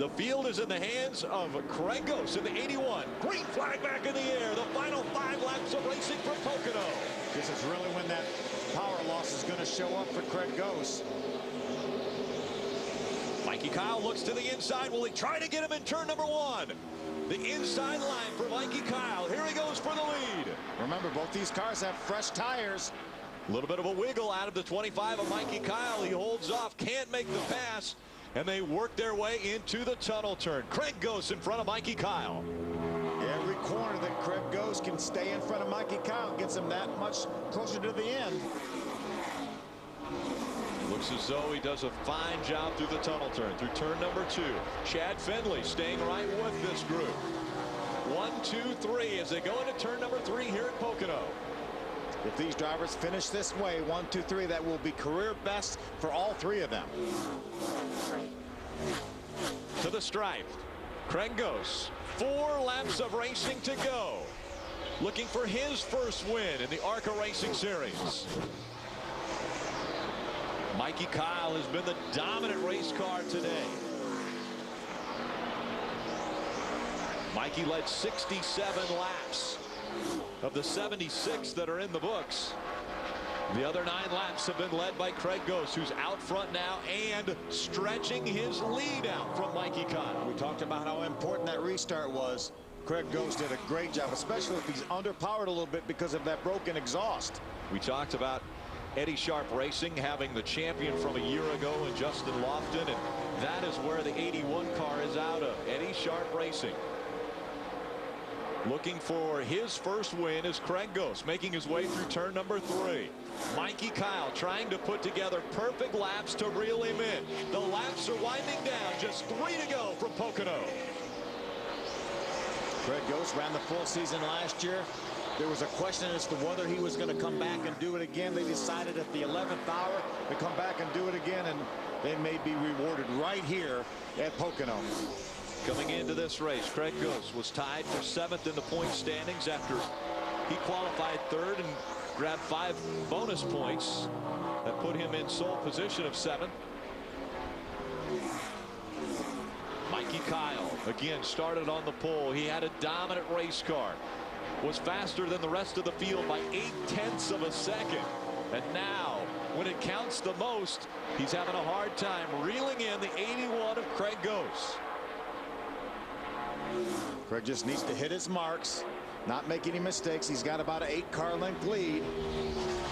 The field is in the hands of Craig Ghost in the 81. Green flag back in the air. The final 5 laps of racing from Pocono. This is really when that power loss is going to show up for Craig Ghost. Mikey Kyle looks to the inside. Will he try to get him in turn number 1? The inside line for Mikey Kyle. Here he goes for the lead. Remember, both these cars have fresh tires. A little bit of a wiggle out of the 25 of Mikey Kyle. He holds off, can't make the pass, and they work their way into the tunnel turn. Craig Ghost in front of Mikey Kyle. Every corner that Craig Ghost can stay in front of Mikey Kyle gets him that much closer to the end. Looks as though he does a fine job through the tunnel turn, through turn number 2. Chad Findlay staying right with this group. 1, 2, 3 as they go into turn number 3 here at Pocono. If these drivers finish this way, 1, 2, 3, that will be career best for all 3 of them. To the stripe, Craig Ghost. 4 laps of racing to go. Looking for his first win in the ARCA Racing Series. Mikey Kyle has been the dominant race car today. Mikey led 67 laps of the 76 that are in the books. The other 9 laps have been led by Craig Ghost, who's out front now and stretching his lead out from Mikey Kyle. We talked about how important that restart was. Craig Ghost did a great job, especially if he's underpowered a little bit because of that broken exhaust. We talked about Eddie Sharp Racing having the champion from a year ago in Justin Lofton, and that is where the 81 car is out of. Eddie Sharp Racing. Looking for his first win is Craig Ghost, making his way through turn number 3. Mikey Kyle trying to put together perfect laps to reel him in. The laps are winding down. Just 3 to go from Pocono. Craig Ghost ran the full season last year. There was a question as to whether he was going to come back and do it again. They decided at the 11th hour to come back and do it again, and they may be rewarded right here at Pocono. Coming into this race, Craig Ghost was tied for 7th in the point standings after he qualified 3rd and grabbed 5 bonus points that put him in sole position of 7th. Mikey Kyle again started on the pole. He had a dominant race car, was faster than the rest of the field by 0.8 of a second, and now when it counts the most, he's having a hard time reeling in the 81 of Craig Ghost. Craig just needs to hit his marks, not make any mistakes. He's got about an 8-car length lead.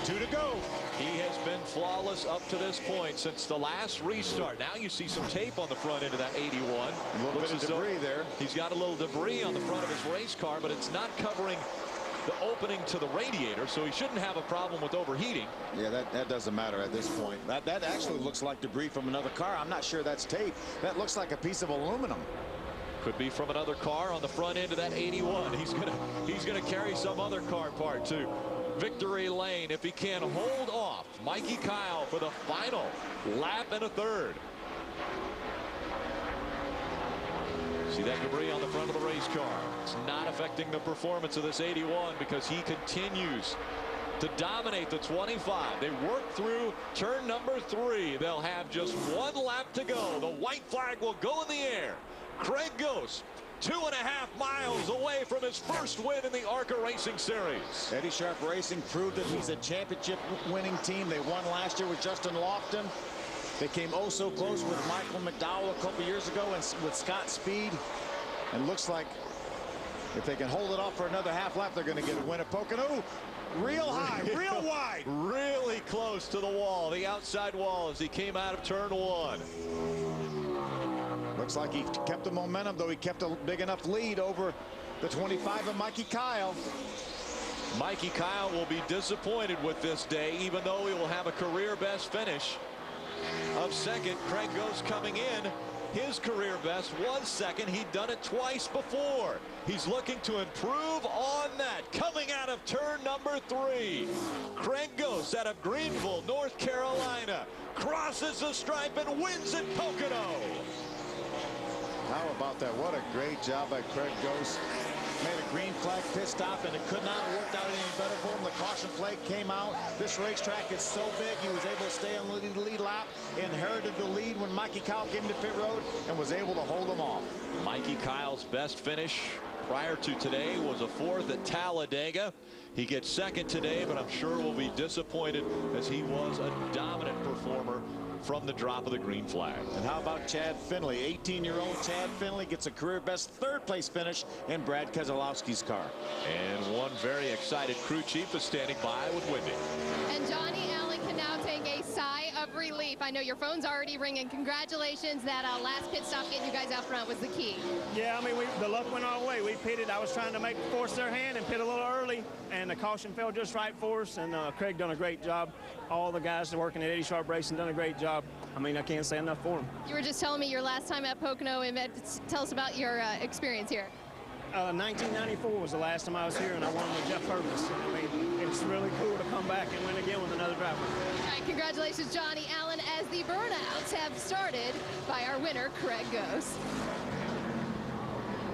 2 to go. He has been flawless up to this point since the last restart. Now you see some tape on the front end of that 81. A little bit of debris there. He's got a little debris on the front of his race car, but it's not covering the opening to the radiator, so he shouldn't have a problem with overheating. Yeah, that doesn't matter at this point. That actually looks like debris from another car. I'm not sure that's tape. That looks like a piece of aluminum. Could be from another car on the front end of that 81. He's gonna carry some other car part to victory lane if he can hold off Mikey Kyle for the final lap and a 3rd. See that debris on the front of the race car. It's not affecting the performance of this 81 because he continues to dominate the 25. They work through turn number 3. They'll have just 1 lap to go. The white flag will go in the air. Craig Ghost, 2.5 miles away from his first win in the ARCA Racing Series. Eddie Sharp Racing proved that he's a championship winning team. They won last year with Justin Lofton. They came oh so close with Michael McDowell a couple years ago and with Scott Speed. And looks like if they can hold it off for another half lap, they're going to get a win at Pocono. Real high, real wide. Really close to the wall, the outside wall, as he came out of turn 1. Looks like he kept the momentum, though he kept a big enough lead over the 25 of Mikey Kyle. Mikey Kyle will be disappointed with this day, even though he will have a career best finish of 2nd. Craig Ghost coming in. His career best was 2nd. He'd done it twice before. He's looking to improve on that. Coming out of turn number 3, Craig Ghost out of Greenville, North Carolina, crosses the stripe and wins at Pocono. How about that? What a great job by Craig Ghost. made a green flag pit stop, and it could not have worked out any better for him. The caution flag came out. This racetrack is so big, he was able to stay on the lead lap, inherited the lead when Mikey Kyle came to pit road, and was able to hold them off. Mikey Kyle's best finish prior to today was a 4th at Talladega. He gets 2nd today, but I'm sure will be disappointed as he was a dominant performer from the drop of the green flag. And how about Chad Finley? 18-year-old Chad Finley gets a career best 3rd place finish in Brad Keselowski's car. And one very excited crew chief is standing by with Wendy. And Johnny Allen can now take a sigh of relief. I know your phone's already ringing. Congratulations. That last pit stop getting you guys out front was the key. Yeah, I mean, the luck went our way. We pitted. I was trying to force their hand and pit a little early, and the caution fell just right for us, and Craig done a great job. All the guys that are working at Eddie Sharp Racing done a great job. I mean, I can't say enough for them. You were just telling me your last time at Pocono, and tell us about your experience here. 1994 was the last time I was here, and I won with Jeff Purvis. I mean, it's really cool to come back and win again with another driver. All right, congratulations, Johnny Allen, as the burnouts have started by our winner, Craig Gose.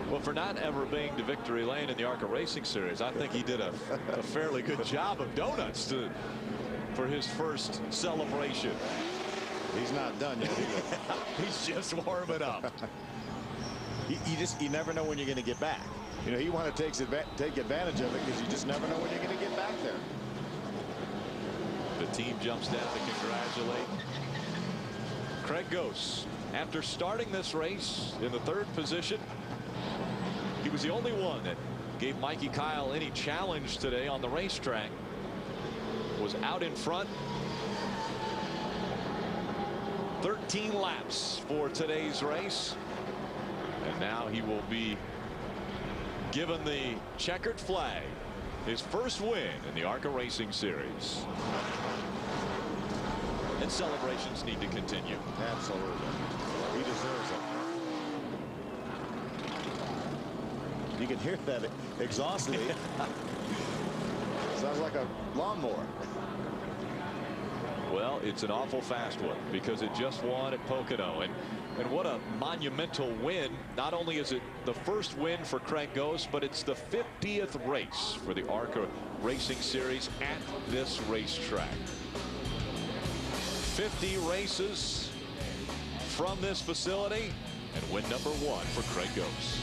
Well, for not ever being to victory lane in the ARCA Racing Series, I think he did a fairly good job of donuts for his first celebration. He's not done yet. He's just warming up. You never know when you're going to get back. You know, you want to take advantage of it because you just never know when you're going to get back there. The team jumps down to congratulate Craig Gose. After starting this race in the 3rd position, he was the only one that gave Mikey Kyle any challenge today on the racetrack. Was out in front. 13 laps for today's race. And now he will be given the checkered flag. His first win in the ARCA Racing Series. And celebrations need to continue. Absolutely. He deserves it. You can hear that exhaust lead. Sounds like a lawnmower. Well, it's an awful fast one because it just won at Pocono. And what a monumental win. Not only is it the first win for Craig Gose, but it's the 50th race for the ARCA Racing Series at this racetrack. 50 races from this facility, and win number 1 for Craig Gose.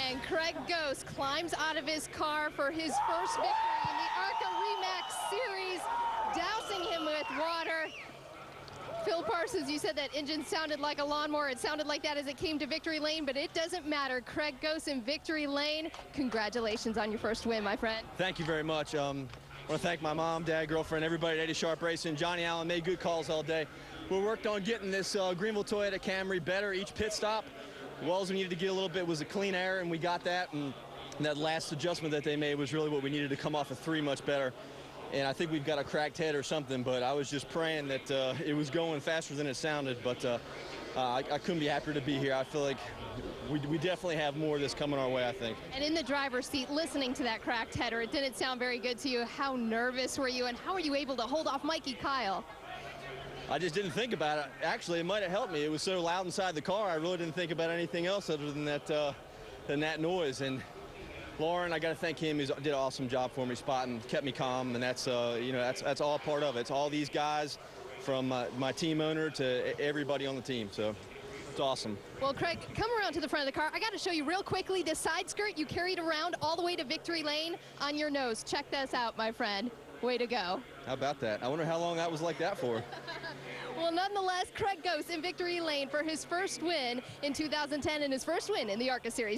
And Craig Gose climbs out of his car for his first victory in the ARCA REMAX Series, dousing him with water. Phil Parsons, you said that engine sounded like a lawnmower. It sounded like that as it came to victory lane, but it doesn't matter. Craig Gose in victory lane. Congratulations on your first win, my friend. Thank you very much. I want to thank my mom, dad, girlfriend, everybody at Eddie Sharp Racing. Johnny Allen made good calls all day. We worked on getting this Greenville Toyota Camry better each pit stop. Well, we needed to get a little bit was a clean air, and we got that. And that last adjustment that they made was really what we needed to come off of 3 much better. And I think we've got a cracked head or something, but I was just praying that it was going faster than it sounded. But I couldn't be happier to be here. I feel like we definitely have more of this coming our way, I think. And in the driver's seat, listening to that cracked header, it didn't sound very good to you. How nervous were you, and how were you able to hold off Mikey Kyle? I just didn't think about it. Actually, it might have helped me. It was so loud inside the car, I really didn't think about anything else other than that noise. And Lauren, I got to thank him. He did an awesome job for me, spotting, kept me calm, and that's that's all part of it. It's all these guys, from my team owner to everybody on the team. So it's awesome. Well, Craig, come around to the front of the car. I got to show you real quickly the side skirt you carried around all the way to victory lane on your nose. Check this out, my friend. Way to go. How about that? I wonder how long that was like that for. Well, nonetheless, Craig Gose in victory lane for his first win in 2010 and his first win in the ARCA Series.